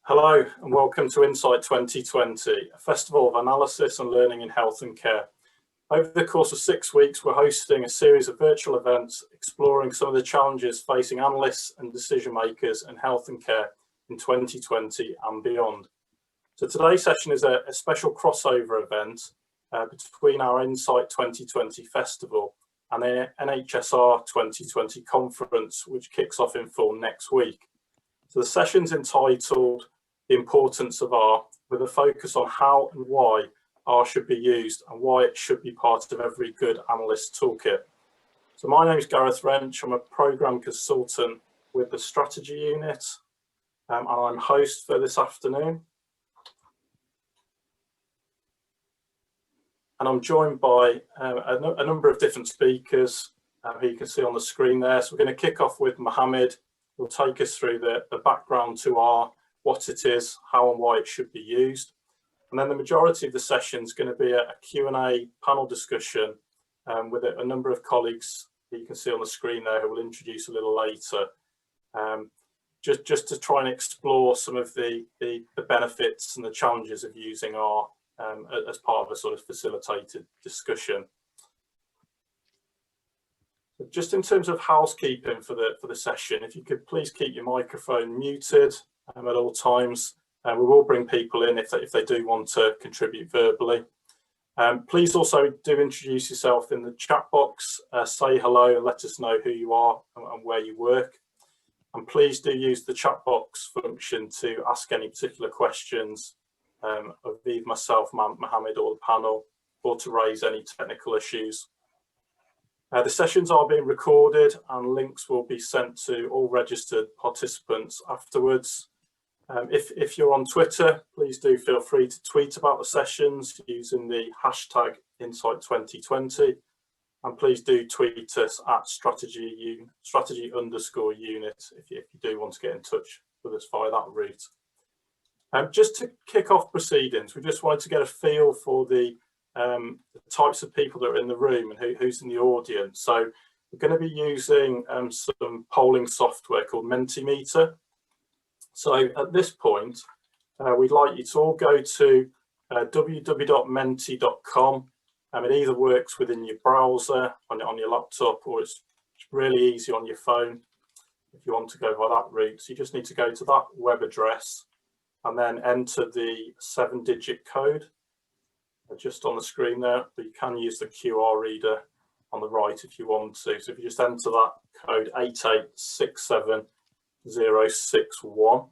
Hello and welcome to Insight 2020, a festival of analysis and learning in health and care. Over the course of 6 weeks, we're hosting a series of virtual events exploring some of the challenges facing analysts and decision makers in health and care in 2020 and beyond. So today's session is a special crossover event between our Insight 2020 festival and the NHS-R 2020 conference, which kicks off in full next week. So the session's entitled The Importance of R, with a focus on how and why R should be used and why it should be part of every good analyst toolkit. So my name is Gareth Wrench. I'm a programme consultant with the strategy unit, and I'm host for this afternoon. And I'm joined by a number of different speakers who you can see on the screen there. So we're going to kick off with Mohammed, who'll take us through the background to R, what it is, how and why it should be used. And then the majority of the session is going to be a Q&A panel discussion with a number of colleagues that you can see on the screen there who will introduce a little later, just to try and explore some of the benefits and the challenges of using R as part of a sort of facilitated discussion. Just in terms of housekeeping for the session, if you could please keep your microphone muted at all times. We will bring people in if they do want to contribute verbally. Please also do introduce yourself in the chat box, say hello and let us know who you are and where you work. And please do use the chat box function to ask any particular questions of either myself, Mohammed, or the panel, or to raise any technical issues. The sessions are being recorded and links will be sent to all registered participants afterwards. If you're on Twitter, please do feel free to tweet about the sessions using the hashtag Insight2020, and please do tweet us at strategy_unit if you do want to get in touch with us via that route. Just to kick off proceedings, we just wanted to get a feel for the types of people that are in the room and who's in the audience. So we're going to be using some polling software called Mentimeter. So at this point, we'd like you to all go to www.menti.com. It either works within your browser on your laptop, or it's really easy on your phone if you want to go by that route. So you just need to go to that web address and then enter the 7-digit code just on the screen there, but you can use the QR reader on the right if you want to. So if you just enter that code 8867061,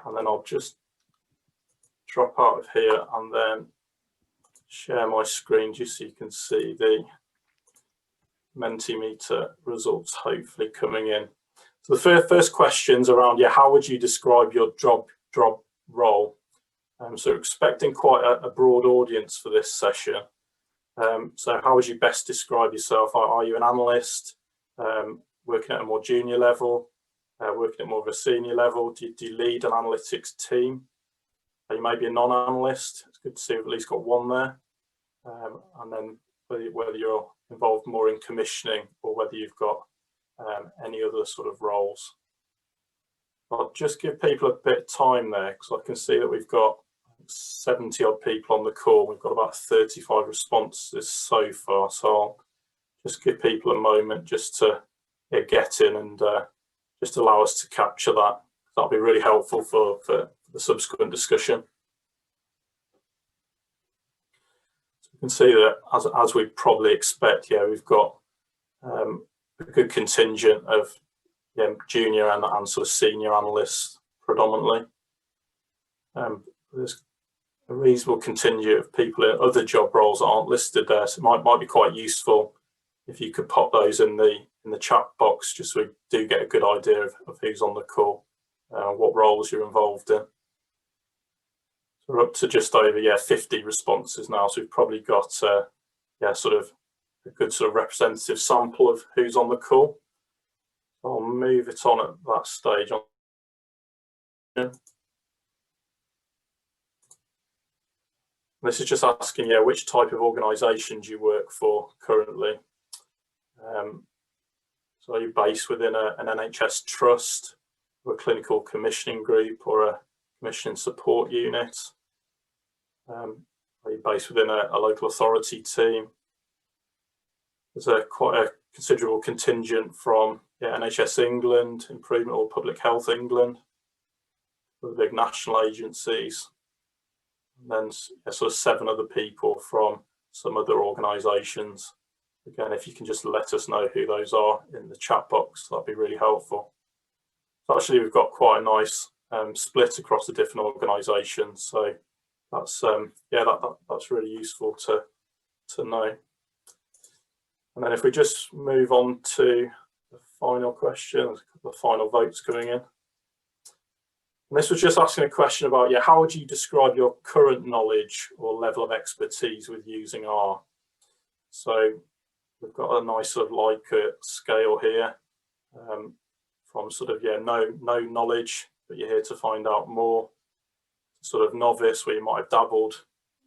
and then I'll just drop out of here and then share my screen just so you can see the Mentimeter results hopefully coming in. So the first question's around, how would you describe your job role? So expecting quite a broad audience for this session. So how would you best describe yourself? Are you an analyst, working at a more junior level, working at more of a senior level? Do you lead an analytics team? Are you maybe a non-analyst? It's good to see we've at least got one there. And then whether you're involved more in commissioning or whether you've got any other sort of roles. I'll just give people a bit of time there because I can see that we've got 70 odd people on the call. We've got about 35 responses so far, so I'll just give people a moment just to get in and just allow us to capture that. That'll be really helpful for the subsequent discussion. So you can see that as we probably expect, we've got a good contingent of junior and sort of senior analysts predominantly. There's a reasonable contingent of people in other job roles that aren't listed there, so it might be quite useful if you could pop those in the chat box, just so we do get a good idea of who's on the call, what roles you're involved in. So we're up to just over 50 responses now, so we've probably got sort of a good sort of representative sample of who's on the call. I'll move it on at that stage. This is just asking, which type of organisations you work for currently. So are you based within an NHS trust, or a clinical commissioning group, or commissioning support unit. Are you based within a local authority team? There's quite a considerable contingent from NHS England, Improvement or Public Health England, the big national agencies, and then sort of 7 other people from some other organisations. Again, if you can just let us know who those are in the chat box, that'd be really helpful. So actually, we've got quite a nice split across the different organisations. So that's that's really useful to know. And then if we just move on to the final question, there's a couple of final votes coming in. And this was just asking a question about, how would you describe your current knowledge or level of expertise with using R? So we've got a nice sort of Likert scale here, from sort of, no knowledge, but you're here to find out more, sort of novice, where you might have dabbled,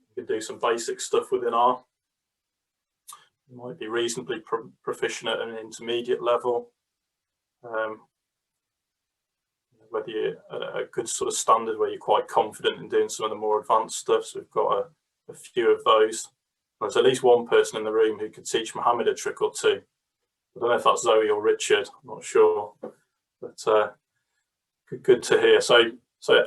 you can do some basic stuff within R. You might be reasonably proficient at an intermediate level. Whether you're at a good sort of standard where you're quite confident in doing some of the more advanced stuff. So we've got a few of those. There's at least one person in the room who could teach Mohammed a trick or two. I don't know if that's Zoe or Richard, I'm not sure, but good to hear. So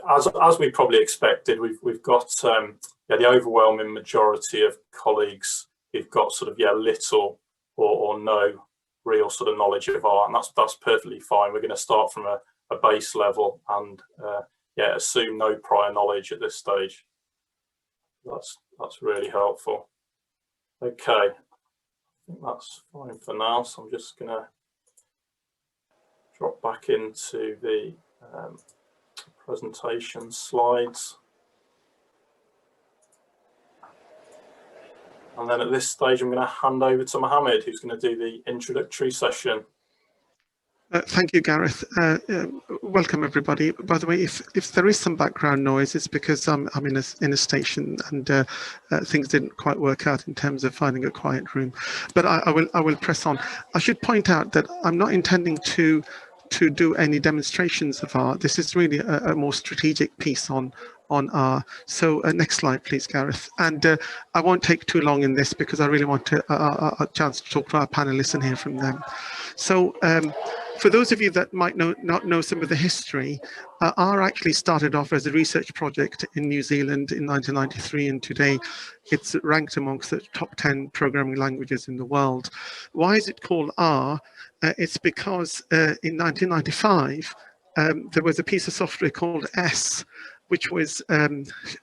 as we probably expected, we've got the overwhelming majority of colleagues who've got sort of little or no real sort of knowledge of art, and that's perfectly fine. We're going to start from a base level and assume no prior knowledge at this stage. That's really helpful. Okay, I think that's fine for now. So I'm just going to drop back into the presentation slides. And then at this stage, I'm going to hand over to Mohammed, who's going to do the introductory session. Thank you, Gareth. Welcome, everybody. By the way, if there is some background noise, it's because I'm in a station and things didn't quite work out in terms of finding a quiet room. But I will press on. I should point out that I'm not intending to do any demonstrations of art. This is really a more strategic piece on R. So next slide, please, Gareth. And I won't take too long in this because I really want a chance to talk to our panelists and hear from them. So for those of you that might not know some of the history, R actually started off as a research project in New Zealand in 1993, and today it's ranked amongst the top 10 programming languages in the world. Why is it called R? It's because in 1995, there was a piece of software called S, which was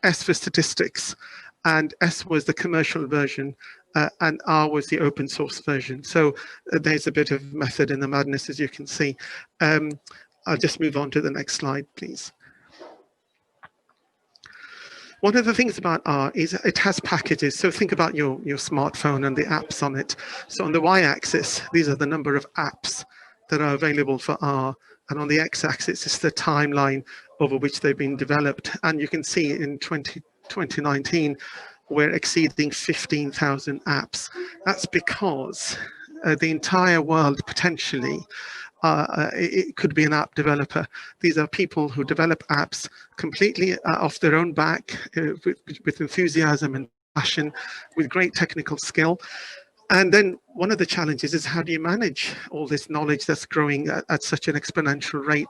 S for statistics, and S was the commercial version, and R was the open source version. So there's a bit of method in the madness, as you can see. I'll just move on to the next slide, please. One of the things about R is it has packages. So think about your smartphone and the apps on it. So on the y-axis, these are the number of apps that are available for R. And on the x-axis is the timeline over which they've been developed. And you can see in 2019, we're exceeding 15,000 apps. That's because the entire world potentially, it could be an app developer. These are people who develop apps completely off their own back, with enthusiasm and passion, with great technical skill. And then one of the challenges is, how do you manage all this knowledge that's growing at such an exponential rate?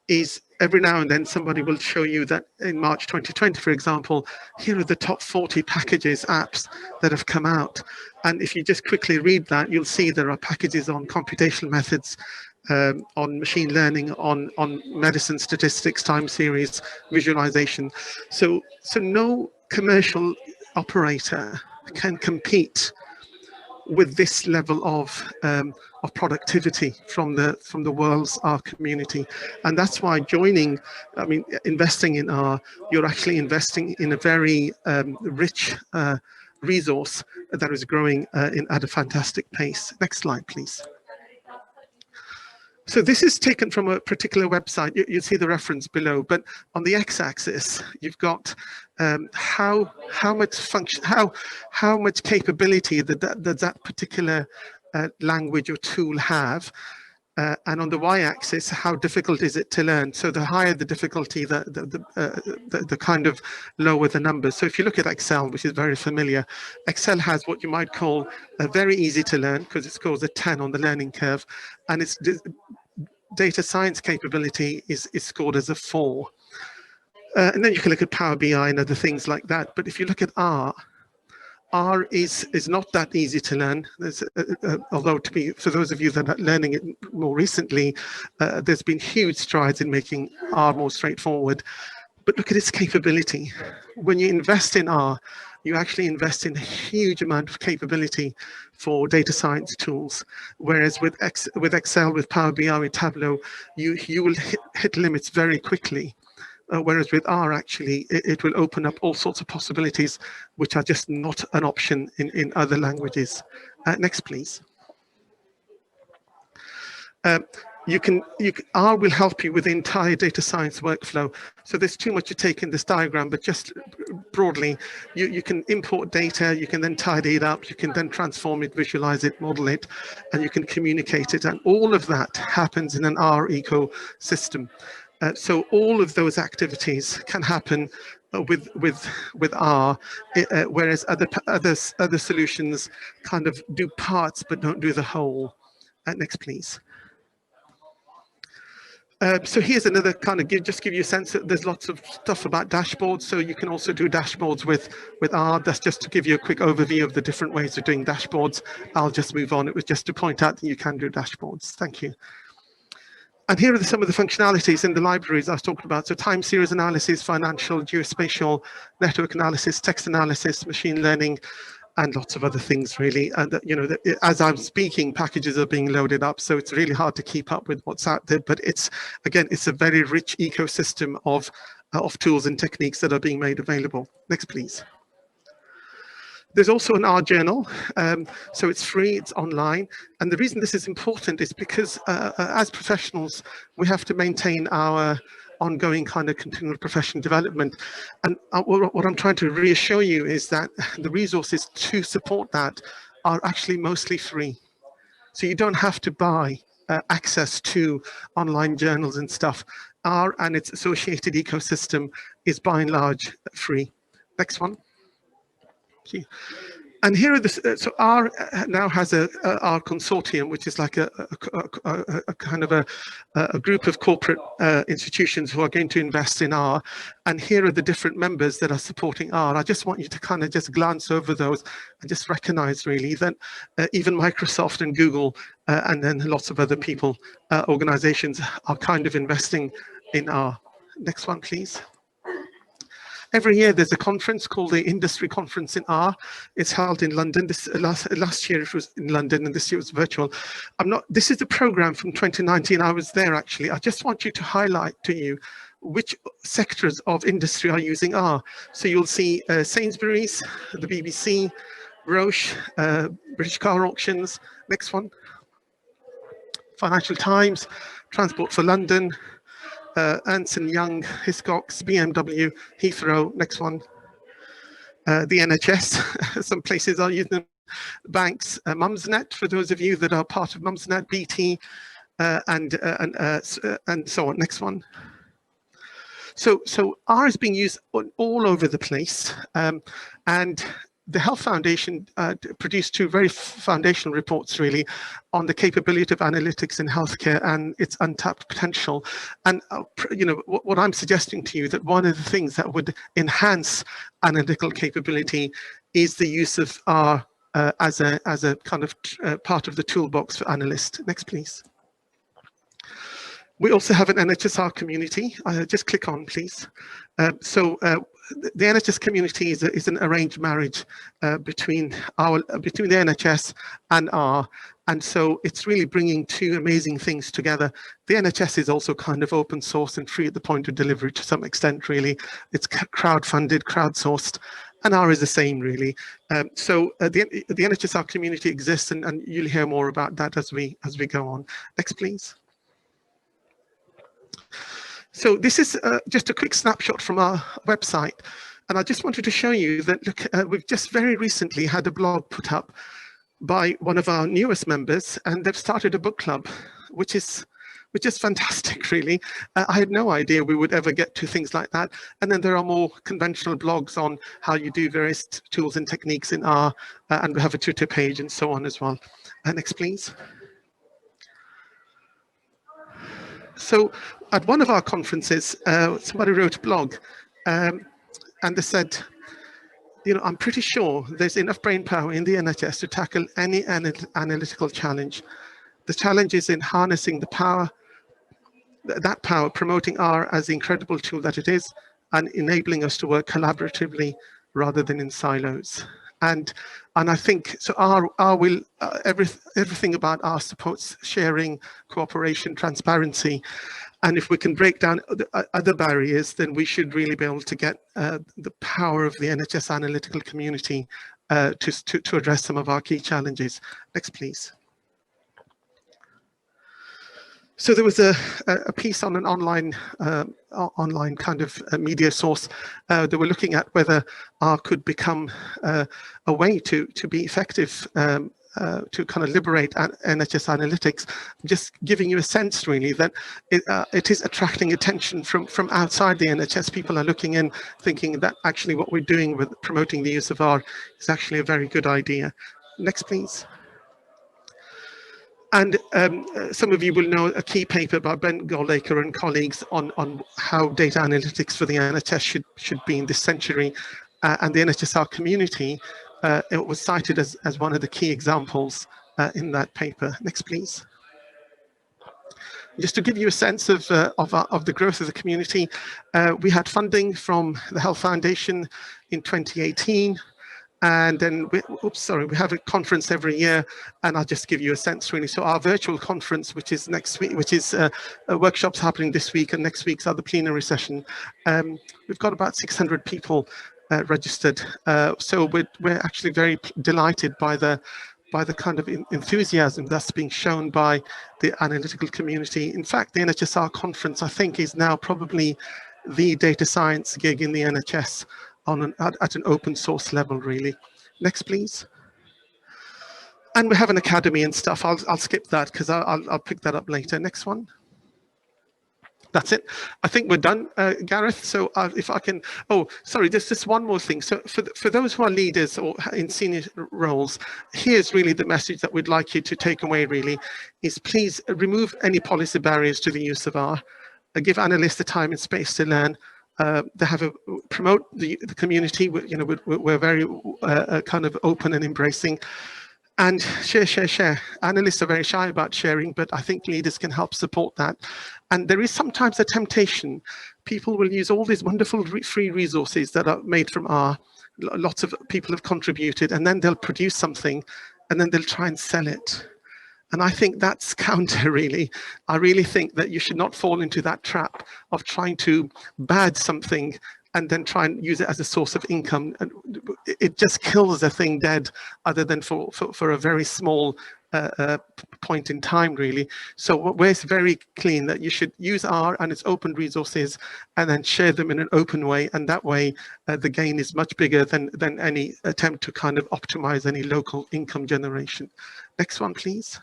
Is every now and then somebody will show you that in March 2020, for example, here are the top 40 packages, apps that have come out. And if you just quickly read that, you'll see there are packages on computational methods, on machine learning, on medicine statistics, time series, visualization. So no commercial operator can compete with this level of productivity from the world's R community. And that's why investing in R, you're actually investing in a very rich resource that is growing at a fantastic pace. Next slide, please. So this is taken from a particular website. You see the reference below, but on the x-axis, you've got how much capability that particular language or tool have. And on the y-axis, how difficult is it to learn? So the higher the difficulty, the kind of lower the numbers. So if you look at Excel, which is very familiar, Excel has what you might call very easy to learn because it scores a 10 on the learning curve, and its data science capability is scored as a 4. And then you can look at Power BI and other things like that. But if you look at R is not that easy to learn. There's, although for those of you that are learning it more recently, there's been huge strides in making R more straightforward. But look at its capability. When you invest in R, you actually invest in a huge amount of capability for data science tools. Whereas with Excel, with Power BI, with Tableau, you will hit limits very quickly. Whereas with R, actually, it will open up all sorts of possibilities, which are just not an option in other languages. Next, please. R will help you with the entire data science workflow. So there's too much to take in this diagram, but just broadly, you can import data, you can then tidy it up, you can then transform it, visualize it, model it, and you can communicate it. And all of that happens in an R ecosystem. So all of those activities can happen with R, whereas other solutions kind of do parts but don't do the whole. Next, please. So here's another kind of just give you a sense that there's lots of stuff about dashboards. So you can also do dashboards with R. That's just to give you a quick overview of the different ways of doing dashboards. I'll just move on. It was just to point out that you can do dashboards. Thank you. And here are some of the functionalities in the libraries I was talking about. So time series analysis, financial, geospatial, network analysis, text analysis, machine learning, and lots of other things really. And as I'm speaking, packages are being loaded up, so it's really hard to keep up with what's out there. But it's a very rich ecosystem of tools and techniques that are being made available. Next, please. There's also an R journal, so it's free, it's online. And the reason this is important is because as professionals, we have to maintain our ongoing kind of continual professional development. And what I'm trying to reassure you is that the resources to support that are actually mostly free. So you don't have to buy access to online journals and stuff. R and its associated ecosystem is by and large free. Next one. Thank you. And here are the, so R now has a R consortium, which is like a kind of a group of corporate institutions who are going to invest in R. And here are the different members that are supporting R. I just want you to kind of just glance over those and just recognize really that even Microsoft and Google and then lots of other people, organizations are kind of investing in R. Next one, please. Every year there's a conference called the Industry Conference in R. It's held in London. Last year it was in London and this year it was virtual. This is the program from 2019. I was there actually. I just want you to highlight to you which sectors of industry are using R. So you'll see Sainsbury's, the BBC, Roche, British Car Auctions. Next one. Financial Times, Transport for London, Ernst & Young, Hiscox, BMW, Heathrow. Next one. The NHS, some places are using them. Banks, Mumsnet, for those of you that are part of Mumsnet, BT, and so on. Next one. So R is being used all over the place, and the Health Foundation produced two very foundational reports really on the capability of analytics in healthcare and its untapped potential. And what I'm suggesting to you that one of the things that would enhance analytical capability is the use of R as a kind of part of the toolbox for analysts. Next, please. We also have an NHS-R community. Just click on, please. The NHS community is an arranged marriage between the NHS and R, and so it's really bringing two amazing things together. The NHS is also kind of open source and free at the point of delivery to some extent. Really, it's crowd-funded, crowdsourced, and R is the same really. So the NHS-R community exists, and you'll hear more about that as we go on. Next, please. So this is just a quick snapshot from our website. And I just wanted to show you that, look, we've just very recently had a blog put up by one of our newest members, and they've started a book club. which is fantastic, really. I had no idea we would ever get to things like that. And then there are more conventional blogs on how you do various tools and techniques in R, and we have a Twitter page and so on as well. Next, please. So at one of our conferences, somebody wrote a blog, and they said, you know, I'm pretty sure there's enough brain power in the NHS to tackle any analytical challenge. The challenge is in harnessing the power, that power, promoting R as the incredible tool that it is, and enabling us to work collaboratively rather than in silos. And I think so. R will everything about R supports sharing, cooperation, transparency, and if we can break down the other barriers, then we should really be able to get the power of the NHS analytical community to address some of our key challenges. Next, please. So there was a piece on an online kind of media source. They were looking at whether R could become a way to be effective, to kind of liberate NHS analytics. Just giving you a sense, really, that it is attracting attention from outside the NHS. People are looking in, thinking that actually what we're doing with promoting the use of R is actually a very good idea. Next, please. And some of you will know a key paper by Ben Goldacre and colleagues on how data analytics for the NHS should be in this century. And the NHS-R community, it was cited as one of the key examples in that paper. Next, please. Just to give you a sense of the growth of the community, we had funding from the Health Foundation in 2018. And then, we have a conference every year, and I'll just give you a sense, really. So our virtual conference, which is next week, which is workshops happening this week, and next week's other plenary session, we've got about 600 people registered. So we're actually very delighted by the kind of enthusiasm that's being shown by the analytical community. In fact, the NHS-R conference, I think, is now probably the data science gig in the NHS. At an open source level, really. Next, please. And we have an academy and stuff. I'll skip that because I'll pick that up later. Next one. That's it. I think we're done, Gareth. So if I can, oh, sorry, there's just one more thing. So for those who are leaders or in senior roles, here's really the message that we'd like you to take away, really, is please remove any policy barriers to the use of R. Give analysts the time and space to learn. They have promote the community. We're very kind of open and embracing, and share. Analysts are very shy about sharing, but I think leaders can help support that. And there is sometimes a temptation. People will use all these wonderful free resources that are made from R. Lots of people have contributed, and then they'll produce something, and then they'll try and sell it. And I think that's counter, really. I really think that you should not fall into that trap of trying to badge something and then try and use it as a source of income. And it just kills the thing dead, other than for a very small point in time, really. So we're very clean that you should use R and its open resources and then share them in an open way. And that way, the gain is much bigger than any attempt to kind of optimize any local income generation. Next one, please.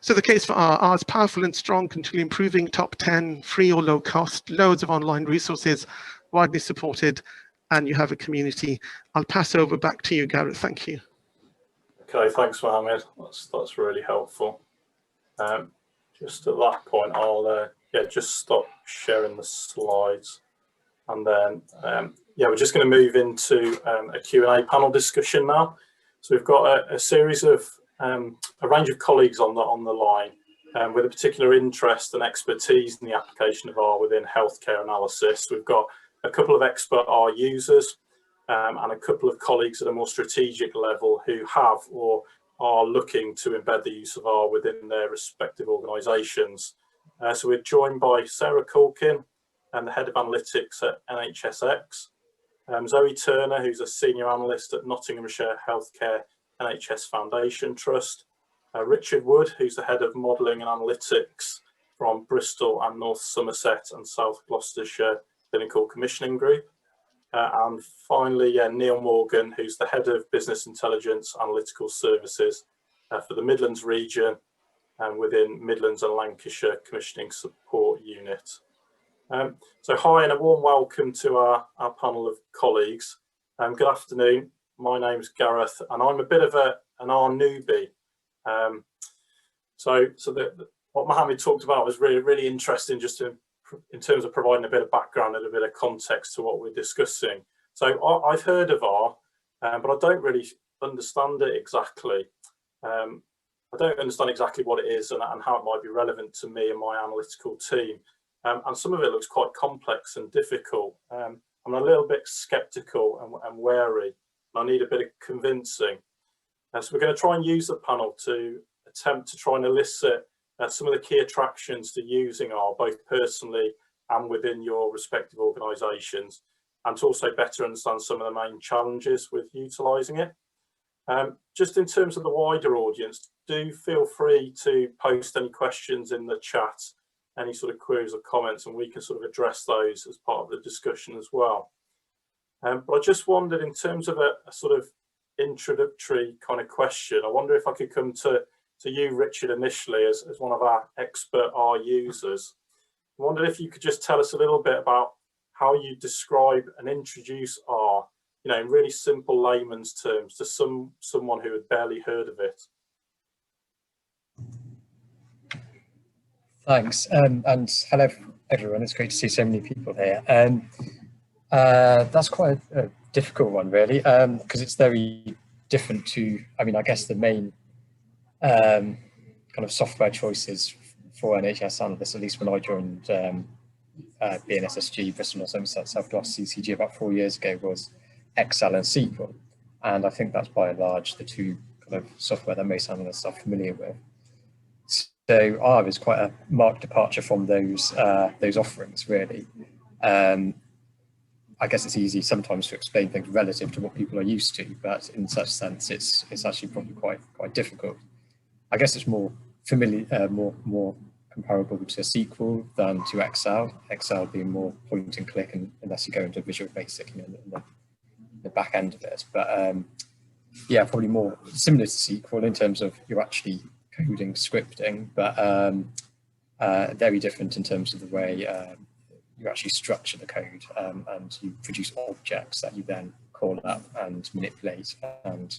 So the case for R is powerful and strong, continually improving, top 10, free or low cost, loads of online resources, widely supported, and you have a community. I'll pass over back to you, Gareth. Thank you. Okay, thanks, Mohammed. That's really helpful. Just at that point, I'll just stop sharing the slides, and then we're just going to move into a Q&A panel discussion now. So we've got a series of a range of colleagues on the line with a particular interest and expertise in the application of R within healthcare analysis. We've got a couple of expert R users and a couple of colleagues at a more strategic level who have or are looking to embed the use of R within their respective organisations. So we're joined by Sarah Culkin, the Head of Analytics at NHS-R, Zoe Turner, who's a Senior Analyst at Nottinghamshire Healthcare NHS Foundation Trust, Richard Wood, who's the Head of Modelling and Analytics from Bristol and North Somerset and South Gloucestershire Clinical Commissioning Group, and finally Neil Morgan, who's the Head of Business Intelligence Analytical Services for the Midlands region and within Midlands and Lancashire Commissioning Support Unit. So hi and a warm welcome to our panel of colleagues. Good afternoon, my name's Gareth and I'm a bit of an R newbie. What Mohammed talked about was really interesting, just in terms of providing a bit of background and a bit of context to what we're discussing. So I've heard of R, but I don't really understand it exactly. I don't understand exactly what it is and how it might be relevant to me and my analytical team. And some of it looks quite complex and difficult. I'm a little bit sceptical and wary. I need a bit of convincing. So we're going to try and use the panel to attempt to try and elicit some of the key attractions to using R, both personally and within your respective organisations, and to also better understand some of the main challenges with utilising it. Just in terms of the wider audience, do feel free to post any questions in the chat, any sort of queries or comments, and we can sort of address those as part of the discussion as well. But I just wondered, in terms of a sort of introductory kind of question, I wonder if I could come to you, Richard, initially as one of our expert R users. I wondered if you could just tell us a little bit about how you describe and introduce R, you know, in really simple layman's terms to someone who had barely heard of it. Thanks, and hello everyone, it's great to see so many people here. That's quite a difficult one really, because it's very different to, I mean, I guess the main kind of software choices for NHS analysts, at least when I joined BNSSG, Bristol North Somerset South Gloucester CCG about 4 years ago, was Excel and SQL. And I think that's by and large the two kind of software that most analysts are familiar with. So R is quite a marked departure from those offerings, really. I guess it's easy sometimes to explain things relative to what people are used to, but in such sense, it's actually probably quite difficult. I guess it's more familiar, more comparable to SQL than to Excel. Excel being more point and click, and unless you go into Visual Basic, you know, in the back end of it. But yeah, probably more similar to SQL in terms of you're actually coding, scripting, but very different in terms of the way you actually structure the code, and you produce objects that you then call up and manipulate and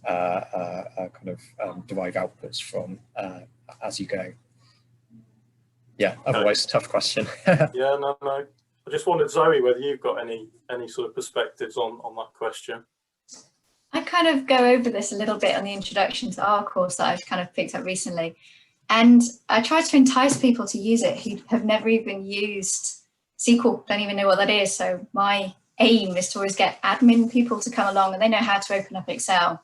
kind of derive outputs from as you go. Yeah, otherwise tough question. Yeah, no. I just wondered, Zoe, whether you've got any sort of perspectives on that question. I kind of go over this a little bit on the introduction to R course that I've kind of picked up recently. And I try to entice people to use it who have never even used SQL, don't even know what that is. So my aim is to always get admin people to come along and they know how to open up Excel.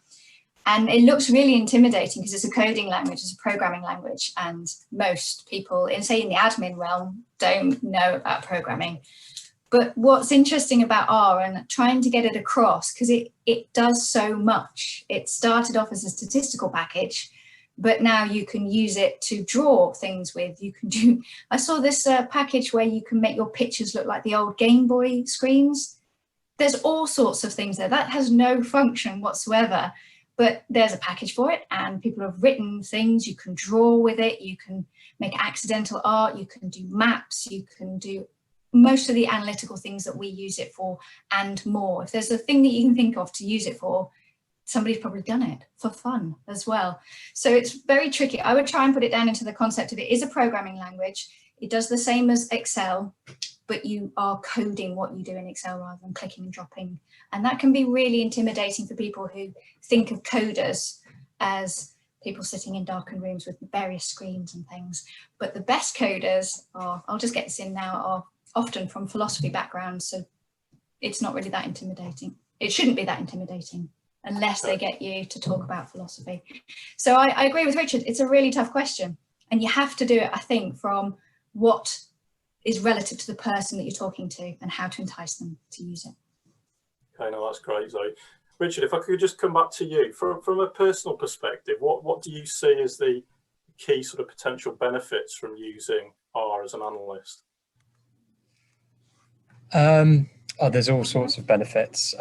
And it looks really intimidating because it's a coding language, it's a programming language. And most people, in the admin realm, don't know about programming. But what's interesting about R and trying to get it across, because it does so much. It started off as a statistical package, but now you can use it to draw things with. You can do, I saw this package where you can make your pictures look like the old Game Boy screens. There's all sorts of things there. That has no function whatsoever, but there's a package for it and people have written things. You can draw with it. You can make accidental art. You can do maps. You can do most of the analytical things that we use it for and more. If there's a thing that you can think of to use it for, somebody's probably done it for fun as well. So it's very tricky. I would try and put it down into the concept of it is a programming language. It does the same as Excel, but you are coding what you do in Excel rather than clicking and dropping. And that can be really intimidating for people who think of coders as people sitting in darkened rooms with various screens and things. But the best coders are, I'll just get this in now, are often from philosophy backgrounds, so it's not really that intimidating. It shouldn't be that intimidating unless they get you to talk about philosophy. So I agree with Richard, it's a really tough question and you have to do it, I think, from what is relative to the person that you're talking to and how to entice them to use it. Okay, no, that's great, Zoe. Richard, if I could just come back to you, from a personal perspective, what do you see as the key sort of potential benefits from using R as an analyst? There's all sorts of benefits.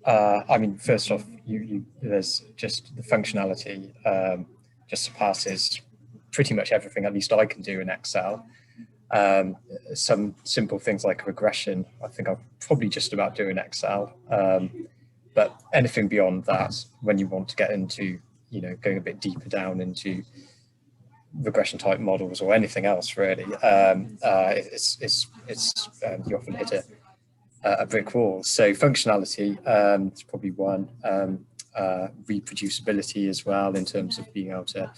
I mean, first off, there's just the functionality just surpasses pretty much everything, at least I can do in Excel. Some simple things like regression, I think I'll probably just about do in Excel. But anything beyond that, when you want to get into, you know, going a bit deeper down into regression type models or anything else really, you often hit a brick wall. So functionality is probably one. Reproducibility as well, in terms of being able to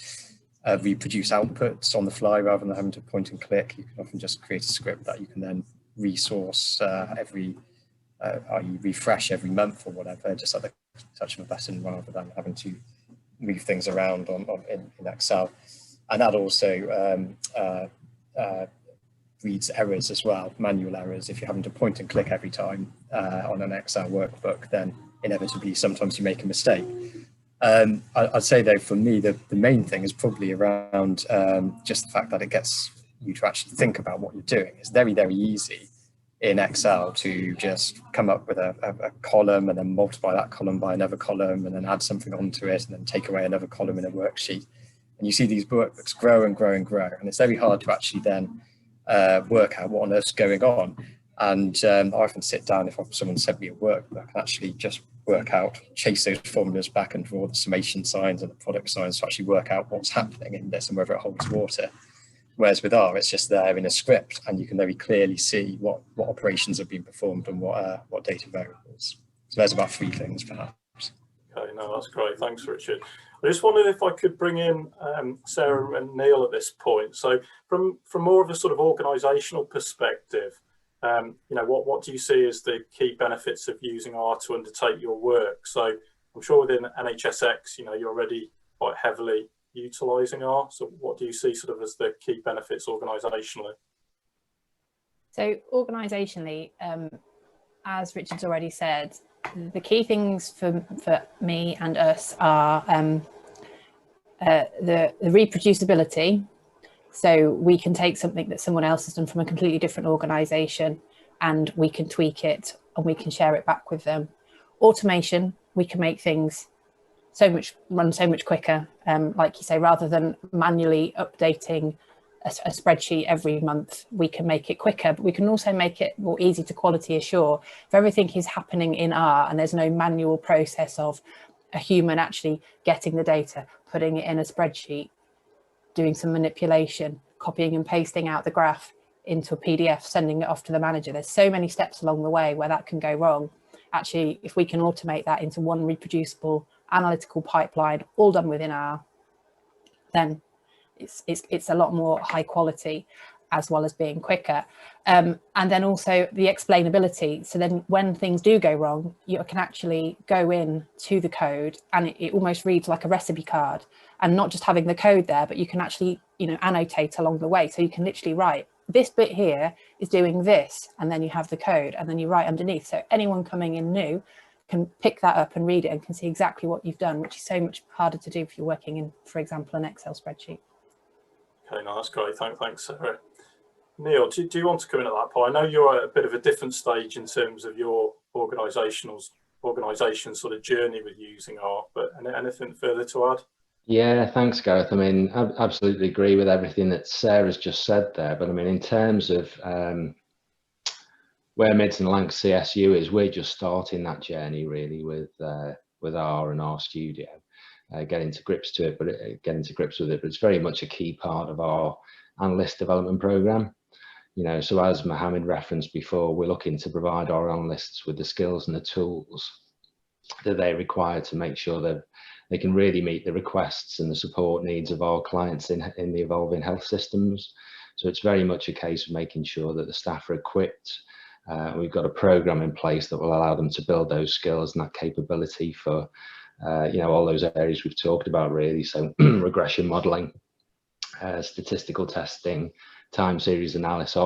reproduce outputs on the fly rather than having to point and click. You can often just create a script that you can then resource i.e. refresh every month or whatever, just at the touch of a button rather than having to move things around in Excel. And that also breeds errors as well, manual errors. If you're having to point and click every time on an Excel workbook, then inevitably sometimes you make a mistake. I'd say though, for me, the main thing is probably around just the fact that it gets you to actually think about what you're doing. It's very, very easy in Excel to just come up with a column and then multiply that column by another column and then add something onto it and then take away another column in a worksheet. And you see these workbooks grow and grow and grow, and it's very hard to actually then work out what on earth's going on. And I often sit down, if someone sent me a workbook, and actually just work out, chase those formulas back and draw the summation signs and the product signs to actually work out what's happening in this and whether it holds water. Whereas with R, it's just there in a script, and you can very clearly see what operations have been performed and what data variables. So there's about 3 things perhaps. Okay, no, that's great. Thanks, Richard. I just wondered if I could bring in Sarah and Neil at this point. So from more of a sort of organisational perspective, you know, what do you see as the key benefits of using R to undertake your work? So I'm sure within NHS-X, you know, you're already quite heavily utilising R. So what do you see sort of as the key benefits organisationally? So organisationally, as Richard's already said, the key things for me and us are the reproducibility. So we can take something that someone else has done from a completely different organisation and we can tweak it and we can share it back with them. Automation, we can make things run so much quicker. Like you say, rather than manually updating a spreadsheet every month, we can make it quicker, but we can also make it more easy to quality assure. If everything is happening in R and there's no manual process of a human actually getting the data, putting it in a spreadsheet, doing some manipulation, copying and pasting out the graph into a PDF, sending it off to the manager. There's so many steps along the way where that can go wrong. Actually, if we can automate that into one reproducible analytical pipeline, all done within R, then it's a lot more high quality as well as being quicker. And then also the explainability. So then when things do go wrong, you can actually go in to the code and it almost reads like a recipe card, and not just having the code there, but you can actually, you know, annotate along the way. So you can literally write, this bit here is doing this, and then you have the code and then you write underneath. So anyone coming in new can pick that up and read it and can see exactly what you've done, which is so much harder to do if you're working in, for example, an Excel spreadsheet. Okay, no, that's great. Thanks, Sarah. Neil, do you want to come in at that point? I know you're at a bit of a different stage in terms of your organisation sort of journey with using R, but anything further to add? Yeah, thanks, Gareth. I mean, I absolutely agree with everything that Sarah's just said there. But I mean, in terms of where Mids and Lancs CSU is, we're just starting that journey really with R and R Studio, getting to grips with it. But it's very much a key part of our analyst development program. You know, so as Mohammed referenced before, we're looking to provide our analysts with the skills and the tools that they require to make sure that they can really meet the requests and the support needs of our clients in the evolving health systems. So it's very much a case of making sure that the staff are equipped. We've got a program in place that will allow them to build those skills and that capability for, you know, all those areas we've talked about really. So regression modeling, statistical testing, time series analysis,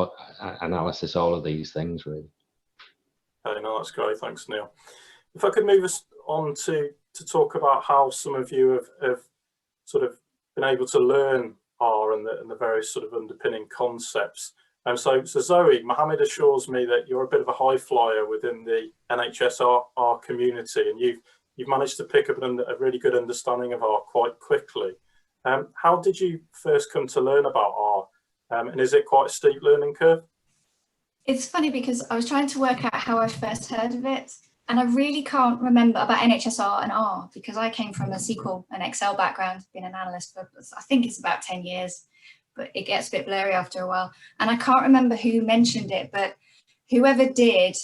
all of these things really. Okay, no, that's great. Thanks, Neil. If I could move us on to talk about how some of you have sort of been able to learn R and the various sort of underpinning concepts. So Zoe, Mohammed assures me that you're a bit of a high flyer within the NHS-R community, and you've managed to pick up a really good understanding of R quite quickly. How did you first come to learn about R, and is it quite a steep learning curve? It's funny because I was trying to work out how I first heard of it, and I really can't remember about NHS-R and R because I came from a SQL and Excel background, been an analyst for I think it's about 10 years. But it gets a bit blurry after a while. And I can't remember who mentioned it, but whoever did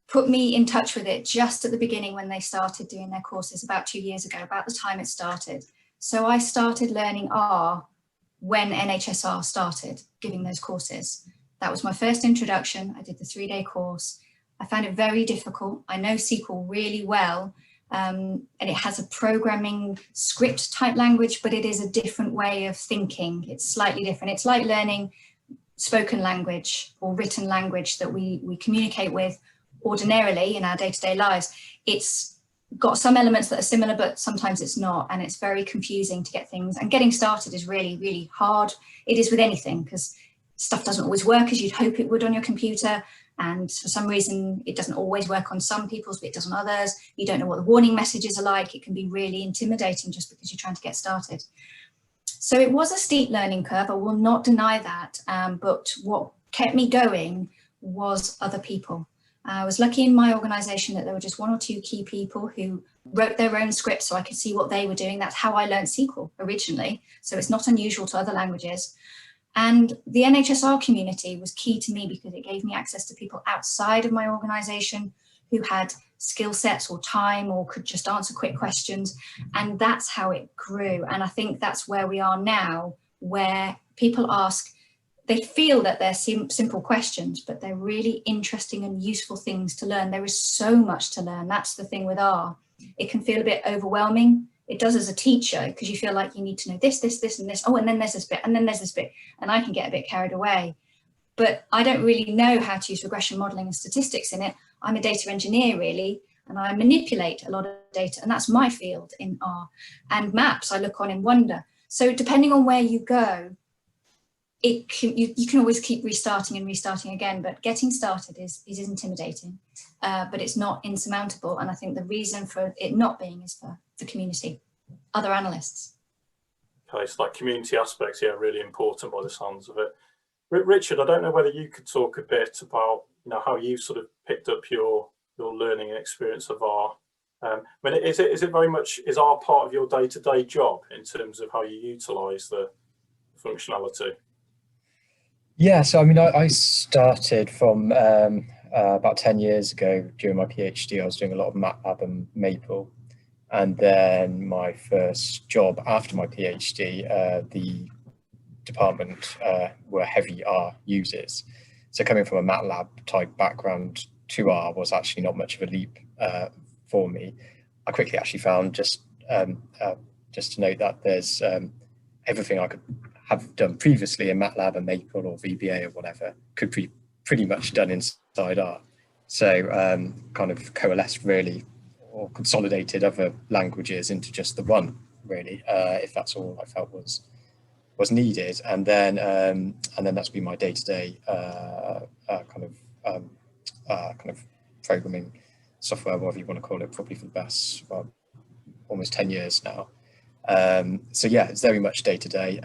put me in touch with it just at the beginning when they started doing their courses about 2 years ago, about the time it started. So I started learning R when NHS-R started giving those courses. That was my first introduction. I did the 3-day course. I found it very difficult. I know SQL really well. And it has a programming script type language, but it is a different way of thinking. It's slightly different. It's like learning spoken language or written language that we communicate with ordinarily in our day-to-day lives. It's got some elements that are similar, but sometimes it's not. And it's very confusing to get things. And getting started is really, really hard. It is with anything because stuff doesn't always work as you'd hope it would on your computer. And for some reason, it doesn't always work on some people's, but it does on others. You don't know what the warning messages are like. It can be really intimidating just because you're trying to get started. So it was a steep learning curve. I will not deny that. But what kept me going was other people. I was lucky in my organization that there were just 1 or 2 key people who wrote their own scripts so I could see what they were doing. That's how I learned SQL originally. So it's not unusual to other languages. And the NHS-R community was key to me because it gave me access to people outside of my organisation who had skill sets or time or could just answer quick questions. And that's how it grew. And I think that's where we are now, where people ask, they feel that they're simple questions, but they're really interesting and useful things to learn. There is so much to learn. That's the thing with R. It can feel a bit overwhelming. It does as a teacher, because you feel like you need to know this, this, this, and this. Oh, and then there's this bit, and then there's this bit. And I can get a bit carried away. But I don't really know how to use regression modeling and statistics in it. I'm a data engineer, really, and I manipulate a lot of data. And that's my field in R. And maps I look on in wonder. So depending on where you go, you can always keep restarting and restarting again. But getting started is intimidating, but it's not insurmountable. And I think the reason for it not being is for the community, other analysts. Okay, so that community aspect's really important by the sounds of it. Richard, I don't know whether you could talk a bit about how you sort of picked up your learning and experience of R. I mean, is it very much, is R part of your day-to-day job in terms of how you utilise the functionality? Yeah, so I mean, I started from about 10 years ago during my PhD. I was doing a lot of MATLAB and Maple. And then my first job after my PhD, the department were heavy R users. So coming from a MATLAB type background to R was actually not much of a leap for me. I quickly actually found, just to note, that there's everything I could have done previously in MATLAB and Maple or VBA or whatever could be pretty much done inside R. So kind of coalesced really, or consolidated other languages into just the one, really, if that's all I felt was needed. And then that's been my day-to-day kind of programming software, whatever you want to call it, probably for the best, well, almost 10 years now. So yeah, it's very much day-to-day.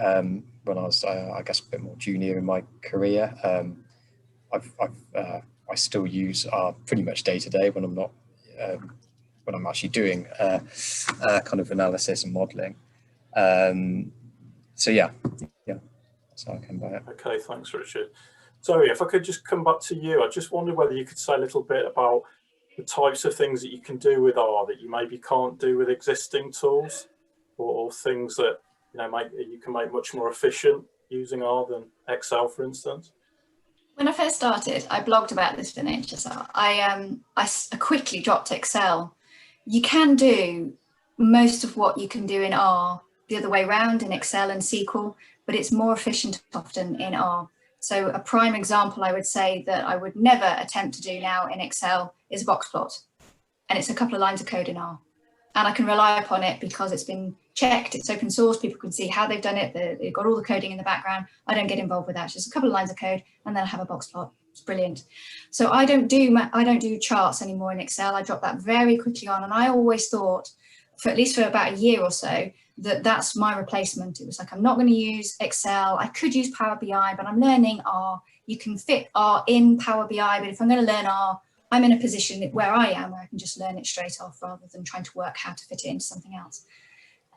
When I was, I guess, a bit more junior in my career, I still use R pretty much day-to-day when I'm not. When I'm actually doing kind of analysis and modelling. So yeah, that's how I came by it. Okay, thanks, Richard. Zoe, if I could just come back to you, I just wondered whether you could say a little bit about the types of things that you can do with R that you maybe can't do with existing tools, or things that you can make much more efficient using R than Excel, for instance. When I first started, I blogged about this for NHS-R. I quickly dropped Excel. You can do most of what you can do in R the other way around in Excel and SQL, but it's more efficient often in R. So a prime example I would say that I would never attempt to do now in Excel is a box plot. And it's a couple of lines of code in R. and I can rely upon it because it's been checked, it's open source, people can see how they've done it, they've got all the coding in the background. I don't get involved with that, it's just a couple of lines of code and then I have a box plot. It's brilliant. So I don't do charts anymore in Excel. I dropped that very quickly on, and I always thought, for at least for about a year or so, that that's my replacement. It was like, I'm not going to use Excel. I could use Power BI, but I'm learning R. You can fit R in Power BI, but if I'm going to learn R, I'm in a position where I am, where I can just learn it straight off rather than trying to work how to fit it into something else.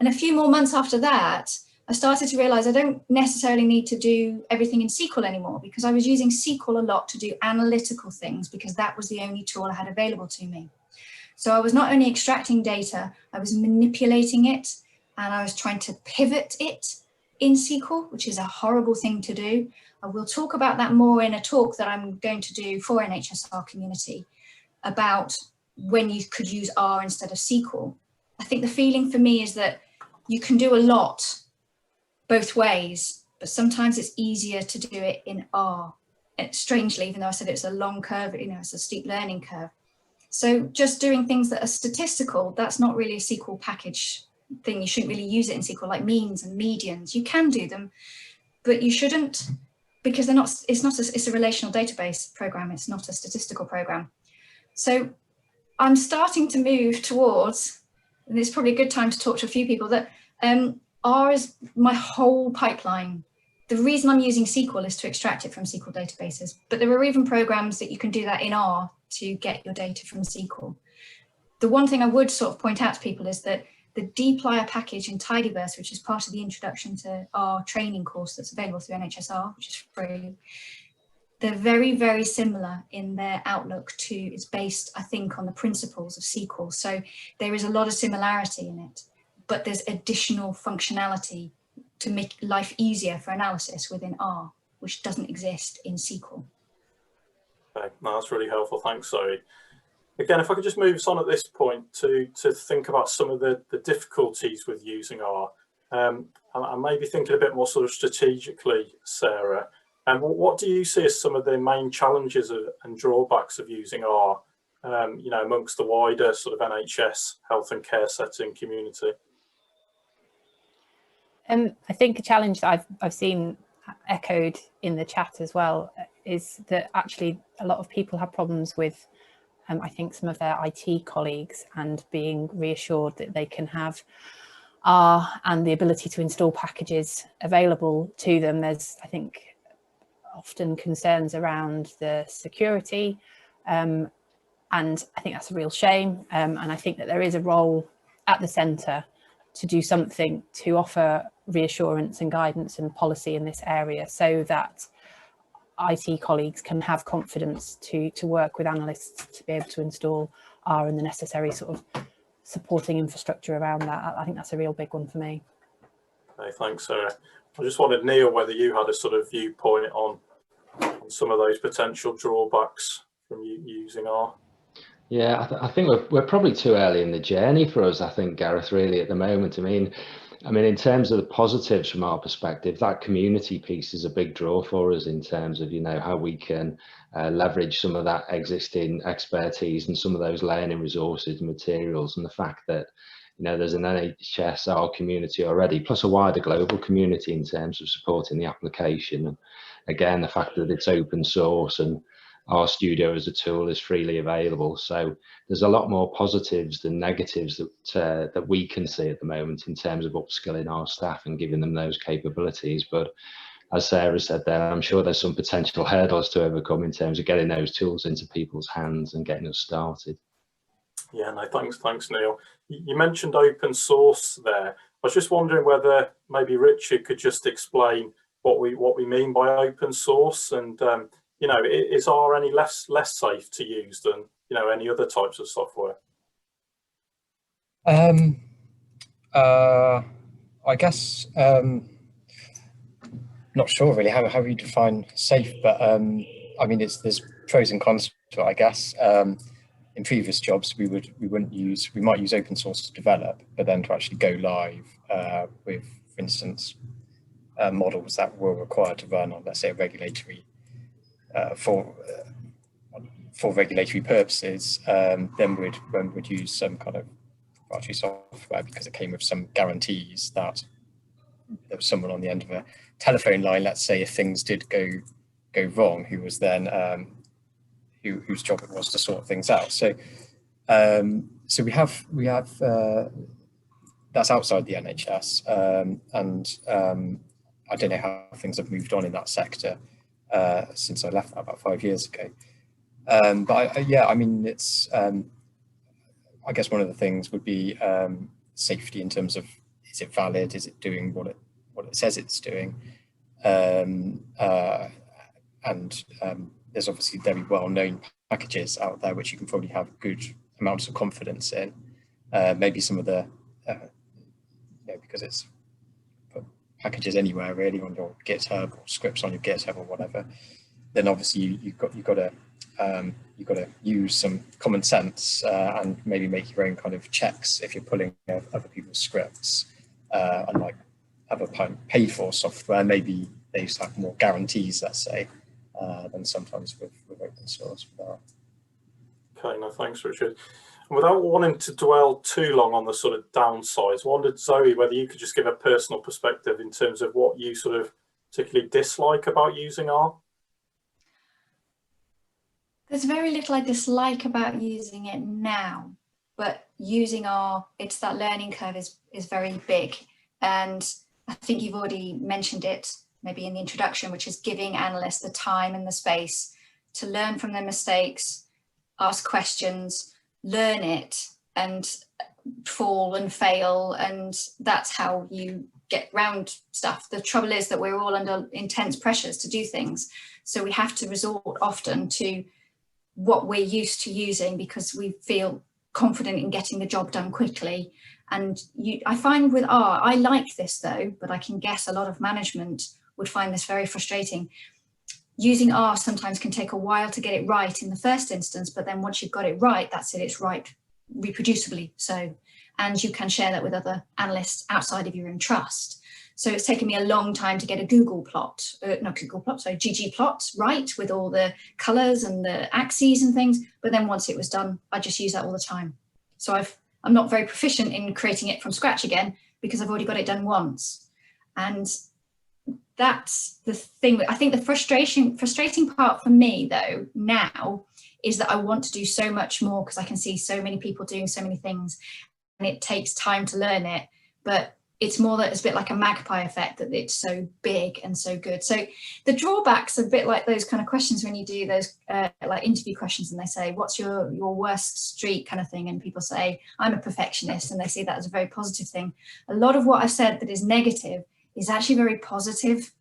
And a few more months after that, I started to realize I don't necessarily need to do everything in SQL anymore, because I was using SQL a lot to do analytical things because that was the only tool I had available to me. So I was not only extracting data, I was manipulating it, and I was trying to pivot it in SQL, which is a horrible thing to do. I will talk about that more in a talk that I'm going to do for NHS-R community about when you could use R instead of SQL. I think the feeling for me is that you can do a lot both ways, but sometimes it's easier to do it in R. And strangely, even though I said it's a long curve, you know, it's a steep learning curve. So just doing things that are statistical, that's not really a SQL package thing. You shouldn't really use it in SQL, like means and medians. You can do them, but you shouldn't, because they're not, it's a relational database program. It's not a statistical program. So I'm starting to move towards, and it's probably a good time to talk to a few people, that R is my whole pipeline. The reason I'm using SQL is to extract it from SQL databases, but there are even programs that you can do that in R to get your data from SQL. The one thing I would sort of point out to people is that the dplyr package in Tidyverse, which is part of the Introduction to R training course that's available through NHS-R, which is free, they're very, very similar in their outlook to, it's based, I think, on the principles of SQL. So there is a lot of similarity in it, but there's additional functionality to make life easier for analysis within R, which doesn't exist in SQL. Okay, no, that's really helpful. Thanks, Zoe. Again, if I could just move us on at this point to think about some of the difficulties with using R, and maybe thinking a bit more sort of strategically, Sarah. And what do you see as some of the main challenges and drawbacks of using R, you know, amongst the wider sort of NHS health and care setting community? I think a challenge that I've seen echoed in the chat as well is that actually a lot of people have problems with, I think, some of their IT colleagues and being reassured that they can have R and the ability to install packages available to them. There's, I think, often concerns around the security, and I think that's a real shame. And I think that there is a role at the centre to do something to offer reassurance and guidance and policy in this area, so that IT colleagues can have confidence to work with analysts to be able to install R and the necessary sort of supporting infrastructure around that. I think that's a real big one for me. Okay, thanks, Sarah. I just wanted, Neil, whether you had a sort of viewpoint on some of those potential drawbacks from using R. Yeah, I think we're probably too early in the journey for us, I think, Gareth, really, at the moment. I mean, in terms of the positives from our perspective, that community piece is a big draw for us in terms of, you know, how we can leverage some of that existing expertise and some of those learning resources and materials, and the fact that, you know, there's an NHS-R community already, plus a wider global community in terms of supporting the application. And again, the fact that it's open source and RStudio as a tool is freely available. So there's a lot more positives than negatives that we can see at the moment in terms of upskilling our staff and giving them those capabilities. But as Sarah said there, I'm sure there's some potential hurdles to overcome in terms of getting those tools into people's hands and getting us started. Yeah, no, thanks, Neil. You mentioned open source there. I was just wondering whether maybe Richard could just explain what we mean by open source, and you know, is R any less safe to use than, you know, any other types of software? I guess not sure really how you define safe, but I mean, there's pros and cons to it, I guess. In previous jobs, we might use open source to develop, but then to actually go live with, for instance, models that were required to run on, let's say, a regulatory for regulatory purposes, then we'd use some kind of proprietary software because it came with some guarantees that there was someone on the end of a telephone line, let's say, if things did go wrong, who was then whose job it was to sort things out. So so we have that's outside the NHS, and I don't know how things have moved on in that sector since I left that about 5 years ago. But yeah, I mean, it's I guess one of the things would be safety in terms of, is it valid? Is it doing what it says it's doing? And there's obviously very well-known packages out there which you can probably have good amounts of confidence in. Maybe some of the, because it's put packages anywhere really on your GitHub or scripts on your GitHub or whatever, then obviously you've got to use some common sense and maybe make your own kind of checks if you're pulling other people's scripts. Unlike other paid for software, maybe they used to have more guarantees, let's say, than sometimes with open source. Okay, no, thanks, Richard. And without wanting to dwell too long on the sort of downsides, I wondered, Zoe, whether you could just give a personal perspective in terms of what you sort of particularly dislike about using R. There's very little I dislike about using it now, but using R, it's that learning curve is very big. And I think you've already mentioned it, maybe in the introduction, which is giving analysts the time and the space to learn from their mistakes, ask questions, learn it, and fall and fail. And that's how you get round stuff. The trouble is that we're all under intense pressures to do things. So we have to resort often to what we're used to using because we feel confident in getting the job done quickly. And I find with R, I like this though, but I can guess a lot of management would find this very frustrating. Using R sometimes can take a while to get it right in the first instance, but then once you've got it right, that's it, it's right reproducibly so. And you can share that with other analysts outside of your own trust. So it's taken me a long time to get a ggplot right with all the colors and the axes and things. But then once it was done, I just use that all the time. So I'm not very proficient in creating it from scratch again because I've already got it done once. And that's the thing. I think the frustrating part for me though now is that I want to do so much more because I can see so many people doing so many things and it takes time to learn it. But it's more that it's a bit like a magpie effect, that it's so big and so good. So the drawbacks are a bit like those kind of questions when you do those like interview questions and they say, what's your worst streak kind of thing? And people say, I'm a perfectionist, and they see that as a very positive thing. A lot of what I've said that is negative is actually very positive.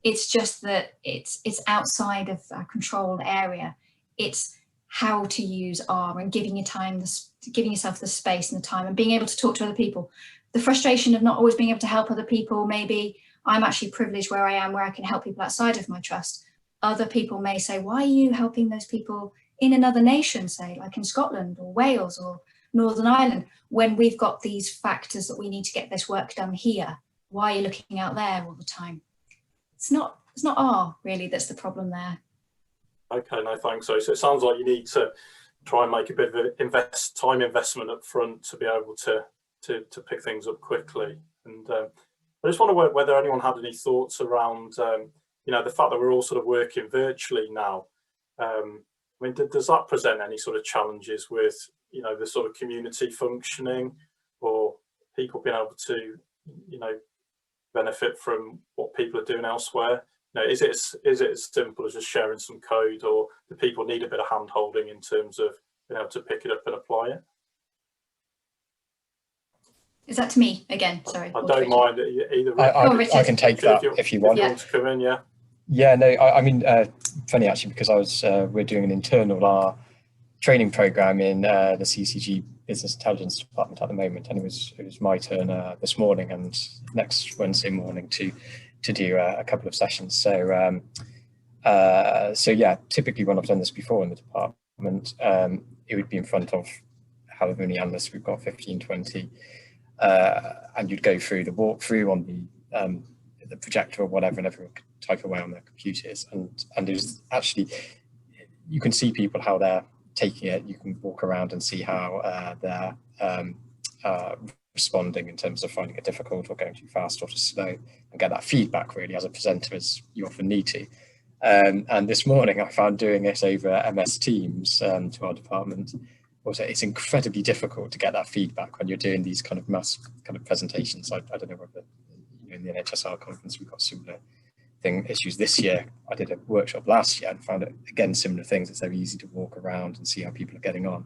It's just that it's outside of our controlled area. It's how to use R and giving yourself the space and the time and being able to talk to other people. The frustration of not always being able to help other people, maybe I'm actually privileged where I am, where I can help people outside of my trust. Other people may say, why are you helping those people in another nation, say, like in Scotland or Wales or Northern Ireland, when we've got these factors that we need to get this work done here? Why are you looking out there all the time? It's not R really that's the problem there. Okay, no, thanks. So it sounds like you need to try and make a bit of an time investment up front to be able to pick things up quickly. And I just wonder whether anyone had any thoughts around, the fact that we're all sort of working virtually now. I mean, does that present any sort of challenges with, the sort of community functioning or people being able to, benefit from what people are doing elsewhere? Is it as simple as just sharing some code, or do people need a bit of hand holding in terms of being able to pick it up and apply it? Is that to me again? Sorry. I don't mind either. I can take that if you want. If you want to come in, yeah. Yeah, no, I mean, funny actually, because we're doing an internal R training program in the CCG Business Intelligence Department at the moment, and it was my turn this morning and next Wednesday morning to do a couple of sessions. So so yeah, typically when I've done this before in the department, it would be in front of however many analysts we've got, 15, 20. And you'd go through the walkthrough on the projector or whatever, and everyone could type away on their computers. And there's actually, you can see people how they're taking it. You can walk around and see how they're responding in terms of finding it difficult or going too fast or too slow, and get that feedback really as a presenter, as you often need to. And this morning I found doing it over MS Teams to our department, also it's incredibly difficult to get that feedback when you're doing these kind of mass kind of presentations. I don't know whether in the NHS-R conference we've got similar issues this year. I did a workshop last year and found it again similar things. It's very easy to walk around and see how people are getting on.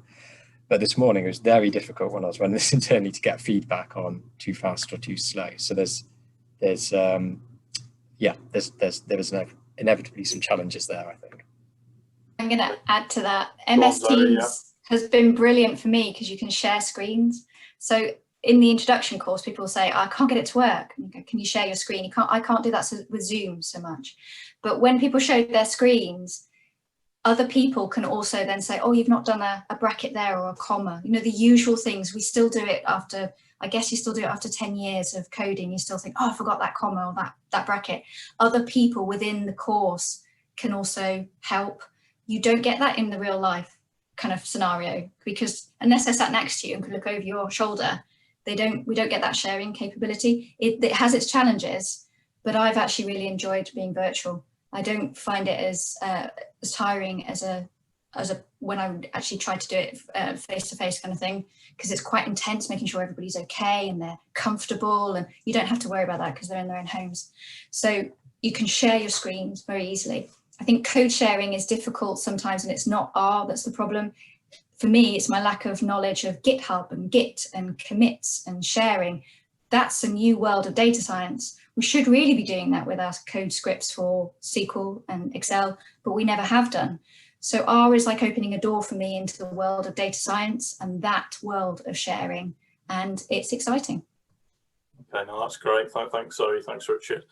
But this morning it was very difficult when I was running this internally to get feedback on too fast or too slow. So there's inevitably some challenges there, I think. I'm going to add to that. MS Teams has been brilliant for me because you can share screens. So in the introduction course, people say, I can't get it to work. And you go, can you share your screen? I can't do that with Zoom so much. But when people show their screens, other people can also then say, oh, you've not done a bracket there or a comma. You know, the usual things. We still do it after, I guess you still do it after 10 years of coding. You still think, oh, I forgot that comma or that bracket. Other people within the course can also help. You don't get that in the real life kind of scenario, because unless they're sat next to you and can look over your shoulder, we don't get that sharing capability. It has its challenges, but I've actually really enjoyed being virtual. I don't find it as tiring as when I would actually try to do it face-to-face kind of thing, because it's quite intense, making sure everybody's okay and they're comfortable, and you don't have to worry about that because they're in their own homes. So you can share your screens very easily. I think code sharing is difficult sometimes, and it's not R that's the problem. For me, it's my lack of knowledge of GitHub and Git and commits and sharing. That's a new world of data science. We should really be doing that with our code scripts for SQL and Excel, but we never have done. So R is like opening a door for me into the world of data science and that world of sharing, and it's exciting. Okay, no, that's great. Thanks, Zoe. Thanks, Richard.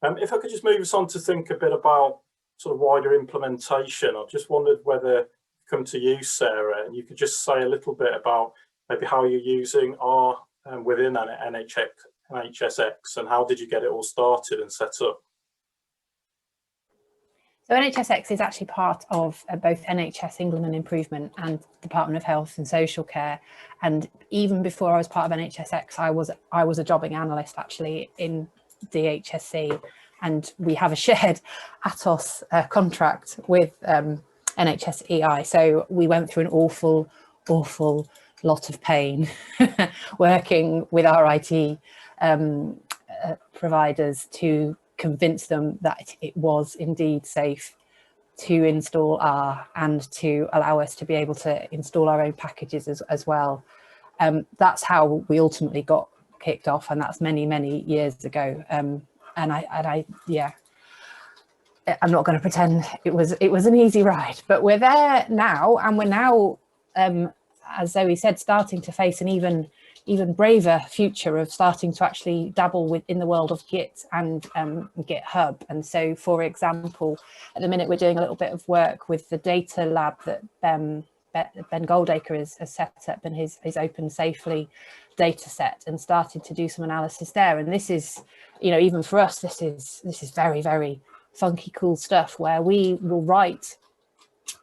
If I could just move us on to think a bit about sort of wider implementation. I just wondered whether come to you, Sarah, and you could just say a little bit about maybe how you're using R within NHS-X, and how did you get it all started and set up? So NHS-X is actually part of both NHS England and Improvement and Department of Health and Social Care. And even before I was part of NHS-X, I was a jobbing analyst actually in DHSC, and we have a shared Atos contract with NHS-EI. So we went through an awful lot of pain working with our IT providers to convince them that it was indeed safe to install R and to allow us to be able to install our own packages as well. That's how we ultimately got kicked off, and that's many years ago. Yeah, I'm not going to pretend it was an easy ride, but we're there now, and we're now, as Zoe said, starting to face an even braver future of starting to actually dabble in the world of Git and GitHub. And so, for example, at the minute we're doing a little bit of work with the data lab that Ben Goldacre has set up in his Open Safely data set, and started to do some analysis there. And this is, you know, even for us, this is very funky, cool stuff, where we will write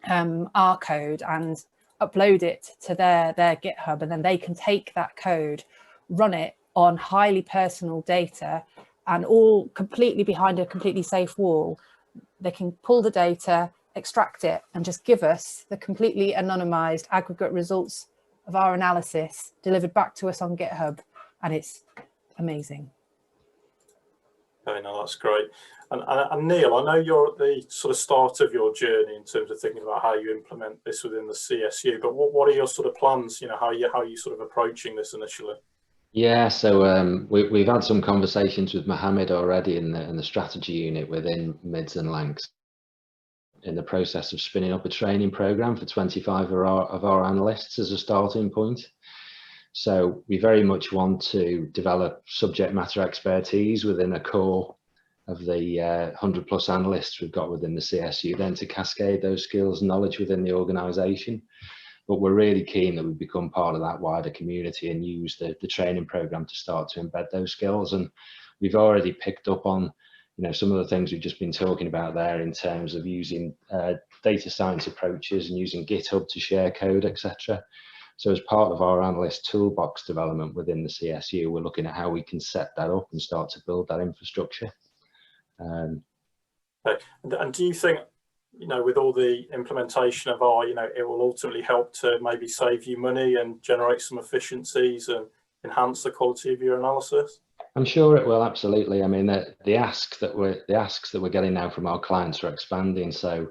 our code and upload it to their GitHub, and then they can take that code, run it on highly personal data, and all completely behind a completely safe wall. They can pull the data, extract it, and just give us the completely anonymized aggregate results of our analysis delivered back to us on GitHub, and it's amazing. Okay, no, that's great. And Neil, I know you're at the sort of start of your journey in terms of thinking about how you implement this within the CSU, but what are your sort of plans? You know, how are you sort of approaching this initially? Yeah, so we've had some conversations with Mohammed already in the strategy unit within Mids and Lancs, in the process of spinning up a training program for 25 of our analysts as a starting point. So we very much want to develop subject matter expertise within a core of the 100+ analysts we've got within the CSU, then to cascade those skills and knowledge within the organisation. But we're really keen that we become part of that wider community and use the training program to start to embed those skills. And we've already picked up on, you know, some of the things we've just been talking about there in terms of using data science approaches and using GitHub to share code, etc. So as part of our analyst toolbox development within the CSU, we're looking at how we can set that up and start to build that infrastructure. And do you think, you know, with all the implementation of R, you know, it will ultimately help to maybe save you money and generate some efficiencies and enhance the quality of your analysis? I'm sure it will, absolutely. I mean, the asks that we're getting now from our clients are expanding. So,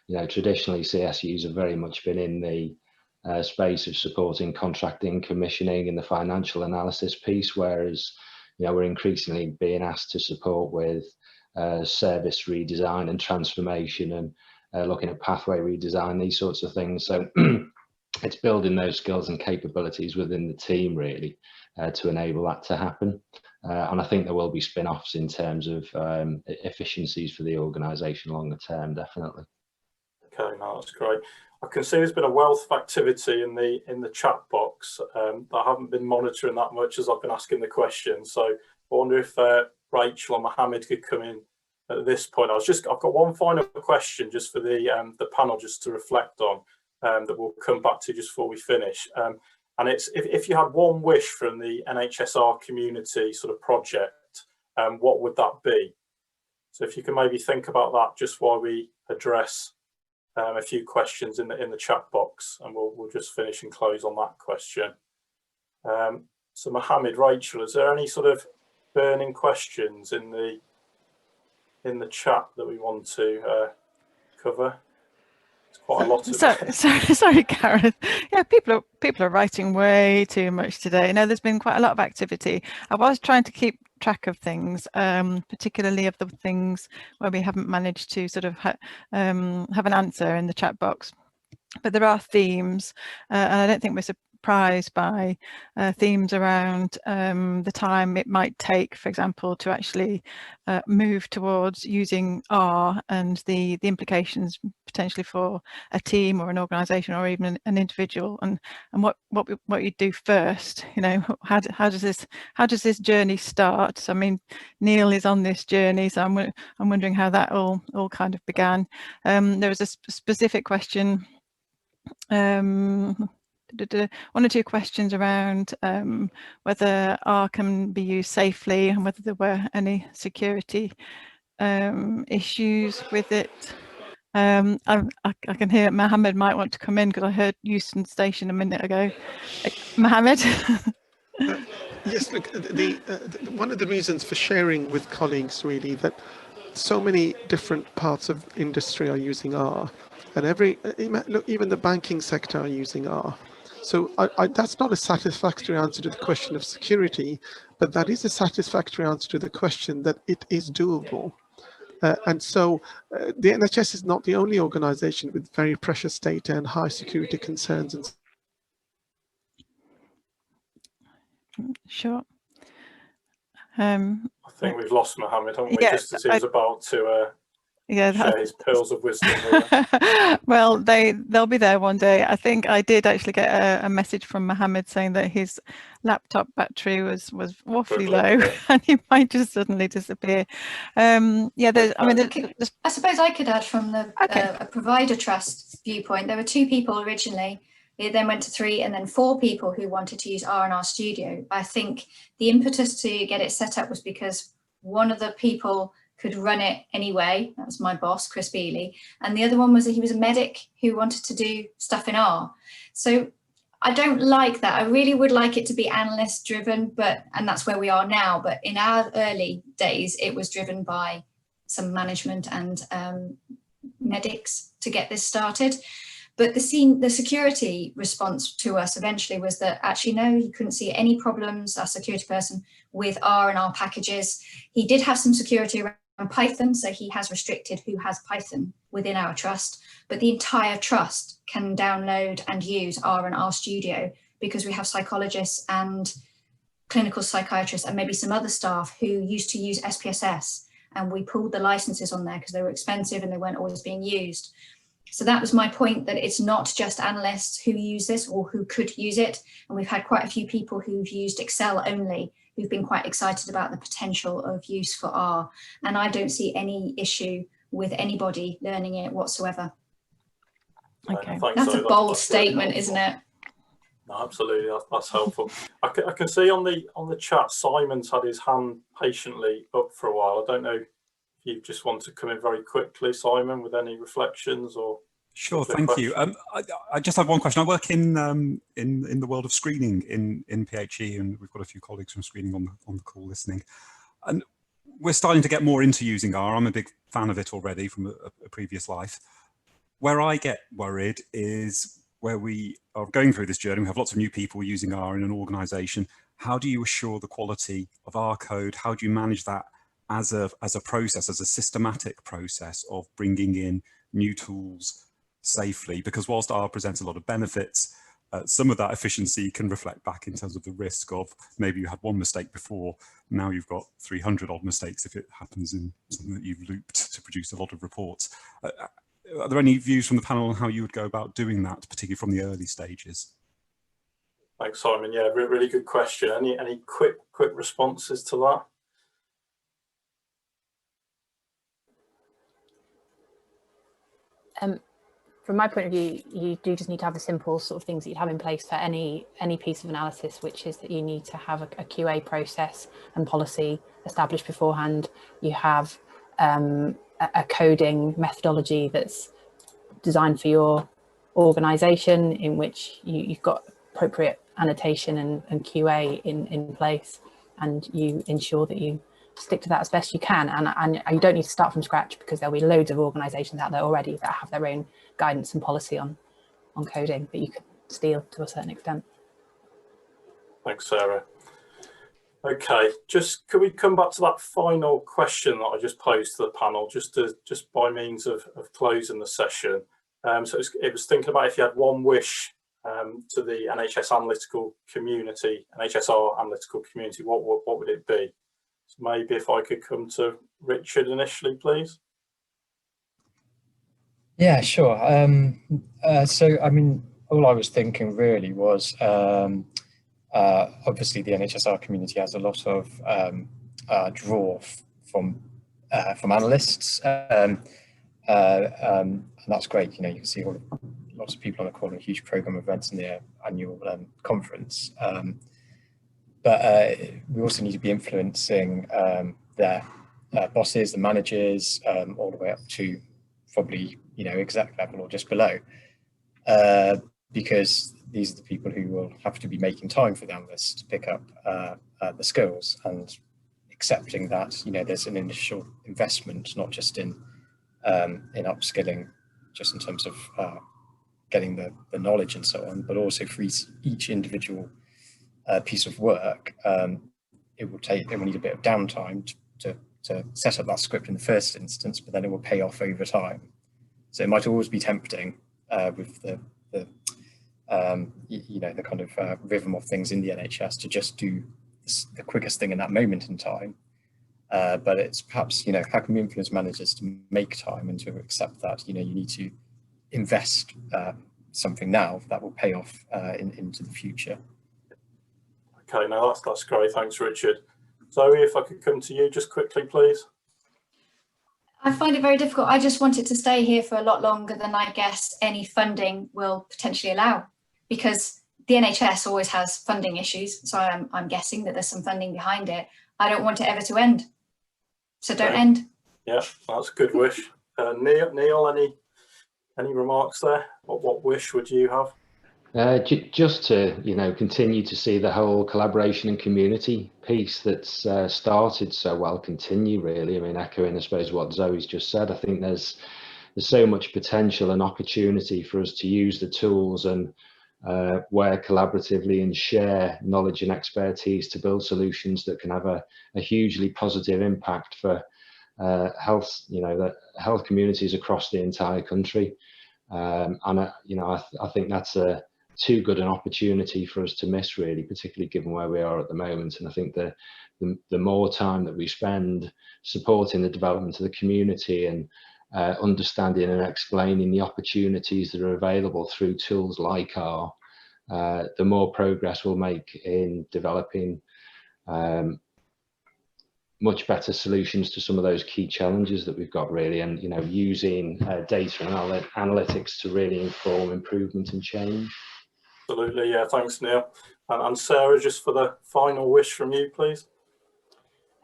you know, traditionally CSUs have very much been in the space of supporting contracting, commissioning, and the financial analysis piece, whereas, you know, we're increasingly being asked to support with service redesign and transformation, and looking at pathway redesign, these sorts of things. So it's building those skills and capabilities within the team, really, to enable that to happen. And I think there will be spin-offs in terms of efficiencies for the organisation longer term, definitely. Okay, no, that's great. I can see there's been a wealth of activity in the chat box. I haven't been monitoring that much as I've been asking the questions. So I wonder if Rachel or Mohammed could come in at this point. I've got one final question just for the panel just to reflect on, that we'll come back to just before we finish. And it's if you had one wish from the NHS-R community sort of project, what would that be? So if you can maybe think about that just while we address a few questions in the chat box, and we'll just finish and close on that question. So Mohammed, Rachel, is there any sort of burning questions in the chat that we want to cover? It's quite a lot of sorry, Karen. Yeah, people are writing way too much today. No, there's been quite a lot of activity. I was trying to keep track of things, particularly of the things where we haven't managed to sort of have an answer in the chat box. But there are themes, and I don't think we're surprised by themes around the time it might take, for example, to actually move towards using R, and the implications potentially for a team or an organisation or even an individual, and what you do first. You know, how does this journey start? So, I mean, Neil is on this journey, so I'm wondering how that all kind of began. There was a specific question. One or two questions around whether R can be used safely and whether there were any security issues with it. I can hear Mohammed might want to come in because I heard Euston Station a minute ago. Mohammed? Yes, look, one of the reasons for sharing with colleagues really that so many different parts of industry are using R, and look, even the banking sector are using R. So that's not a satisfactory answer to the question of security, but that is a satisfactory answer to the question that it is doable. And so the NHS is not the only organisation with very precious data and high security concerns. Sure. I think we've lost Mohammed, haven't we? Yeah, just as he was about to share his pearls of wisdom. Well, they'll be there one day. I think I did actually get a message from Mohammed saying that his laptop battery was awfully low, and he might just suddenly disappear. Yeah, I suppose I could add from the a provider trust viewpoint. There were 2 people originally. It then went to 3, and then 4 people who wanted to use R&R Studio. I think the impetus to get it set up was because one of the people could run it anyway. That was my boss, Chris Bealey. And the other one was that he was a medic who wanted to do stuff in R. So I don't like that. I really would like it to be analyst driven, and that's where we are now. But in our early days, it was driven by some management and medics to get this started. But the security response to us eventually was that actually, no, he couldn't see any problems, our security person, with R and R packages. He did have some security around Python, so he has restricted who has Python within our trust, but the entire trust can download and use R and R Studio because we have psychologists and clinical psychiatrists and maybe some other staff who used to use SPSS, and we pulled the licenses on there because they were expensive and they weren't always being used. So that was my point, that it's not just analysts who use this or who could use it. And we've had quite a few people who've used Excel only, who've been quite excited about the potential of use for R. And I don't see any issue with anybody learning it whatsoever. Okay, that's a bold statement, isn't it? Absolutely, that's helpful. I can see on the chat, Simon's had his hand patiently up for a while. I don't know if you just want to come in very quickly, Simon, with any reflections or. Sure, thank you. I just have one question. I work in the world of screening in PHE, and we've got a few colleagues from screening on the call listening. And we're starting to get more into using R. I'm a big fan of it already from a previous life. Where I get worried is where we are going through this journey. We have lots of new people using R in an organization. How do you assure the quality of R code? How do you manage that as a process, as a systematic process of bringing in new tools safely? Because whilst R presents a lot of benefits, some of that efficiency can reflect back in terms of the risk of maybe you had one mistake before, now you've got 300 odd mistakes if it happens in something that you've looped to produce a lot of reports. Are there any views from the panel on how you would go about doing that, particularly from the early stages? Thanks, Simon. Yeah, really good question. Any quick responses to that? From my point of view, you do just need to have the simple sort of things that you'd have in place for any piece of analysis, which is that you need to have a QA process and policy established beforehand. You have a coding methodology that's designed for your organization, in which you've got appropriate annotation and QA in place, and you ensure that you stick to that as best you can. And you don't need to start from scratch, because there'll be loads of organizations out there already that have their own guidance and policy on coding that you can steal to a certain extent. Thanks, Sarah. Okay, could we come back to that final question that I just posed to the panel, just by means of closing the session. So it was thinking about if you had one wish to the NHS analytical community, NHS-R analytical community, what would it be? So maybe if I could come to Richard initially, please. Yeah, sure. So, I mean, all I was thinking really was, obviously the NHS-R community has a lot of draw from analysts, and that's great. You know, you can see lots of people on the call and a huge program of events in the annual conference. But we also need to be influencing their bosses, the managers, all the way up to probably, you know, exec level or just below, because these are the people who will have to be making time for the analysts to pick up the skills, and accepting that, you know, there's an initial investment, not just in upskilling, just in terms of getting the knowledge and so on, but also for each individual piece of work, it will need a bit of downtime to set up that script in the first instance, but then it will pay off over time. So it might always be tempting with the you know, the kind of rhythm of things in the NHS to just do the quickest thing in that moment in time. But it's perhaps, you know, how can we influence managers to make time and to accept that, you know, you need to invest something now that will pay off into the future. Okay, no, that's great. Thanks, Richard. Zoe, if I could come to you just quickly, please. I find it very difficult. I just want it to stay here for a lot longer than I guess any funding will potentially allow, because the NHS always has funding issues. So I'm guessing that there's some funding behind it. I don't want it ever to end. So don't end. Yeah, that's a good wish. Neil, any remarks there? What wish would you have? Just to, you know, continue to see the whole collaboration and community piece that's started so well continue, really. I mean, echoing, I suppose, what Zoe's just said, I think there's so much potential and opportunity for us to use the tools and work collaboratively and share knowledge and expertise to build solutions that can have a hugely positive impact for health, you know, the health communities across the entire country. And you know, I think that's too good an opportunity for us to miss, really, particularly given where we are at the moment. And I think the more time that we spend supporting the development of the community and understanding and explaining the opportunities that are available through tools like R, the more progress we'll make in developing much better solutions to some of those key challenges that we've got, really, and, you know, using data and analytics to really inform improvement and change. Absolutely, yeah, thanks Neil. And Sarah, just for the final wish from you, please.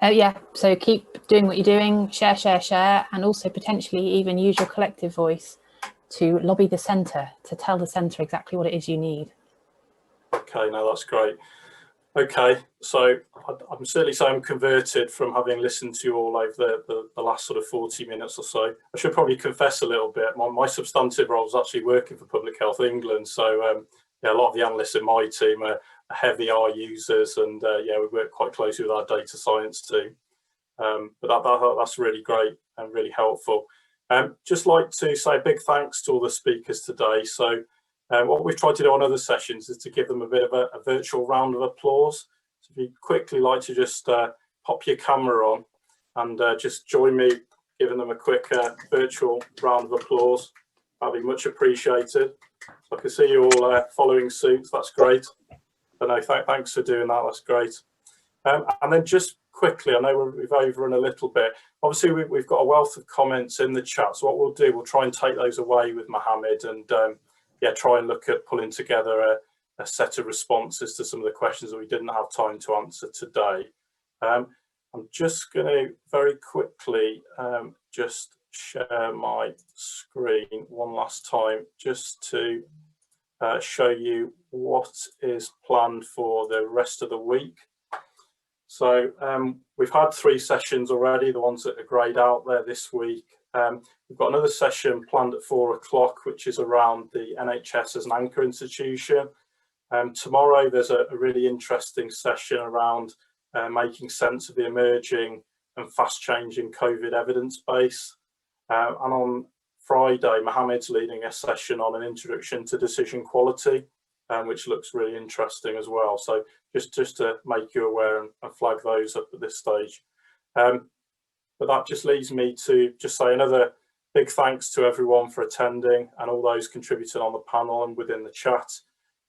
Yeah, so keep doing what you're doing, share, and also potentially even use your collective voice to lobby the centre, to tell the centre exactly what it is you need. Okay, no, that's great. Okay, so I'm certainly saying I'm converted from having listened to you all over the last sort of 40 minutes or so. I should probably confess a little bit. My substantive role is actually working for Public Health England, so yeah, a lot of the analysts in my team are heavy R users, and yeah, we work quite closely with our data science team. But that's really great and really helpful. Just like to say a big thanks to all the speakers today. So what we've tried to do on other sessions is to give them a bit of a virtual round of applause. So if you'd quickly like to just pop your camera on and just join me giving them a quick virtual round of applause, that'd be much appreciated. So I can see you all following suit, that's great. But no, thanks for doing that, that's great. And then just quickly, I know we've overrun a little bit. Obviously, we've got a wealth of comments in the chat. So what we'll do, we'll try and take those away with Mohammed and yeah, try and look at pulling together a set of responses to some of the questions that we didn't have time to answer today. I'm just going to very quickly just share my screen one last time just to show you what is planned for the rest of the week. So we've had 3 sessions already, the ones that are grayed out there this week. We've got another session planned at 4 o'clock, which is around the NHS as an anchor institution. Tomorrow there's a really interesting session around making sense of the emerging and fast changing COVID evidence base. And on Friday, Mohammed's leading a session on an introduction to decision quality, which looks really interesting as well. So just to make you aware and flag those up at this stage. But that just leads me to just say another big thanks to everyone for attending and all those contributing on the panel and within the chat.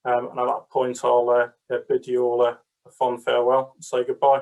And at that point, I'll bid you all a fond farewell and say goodbye.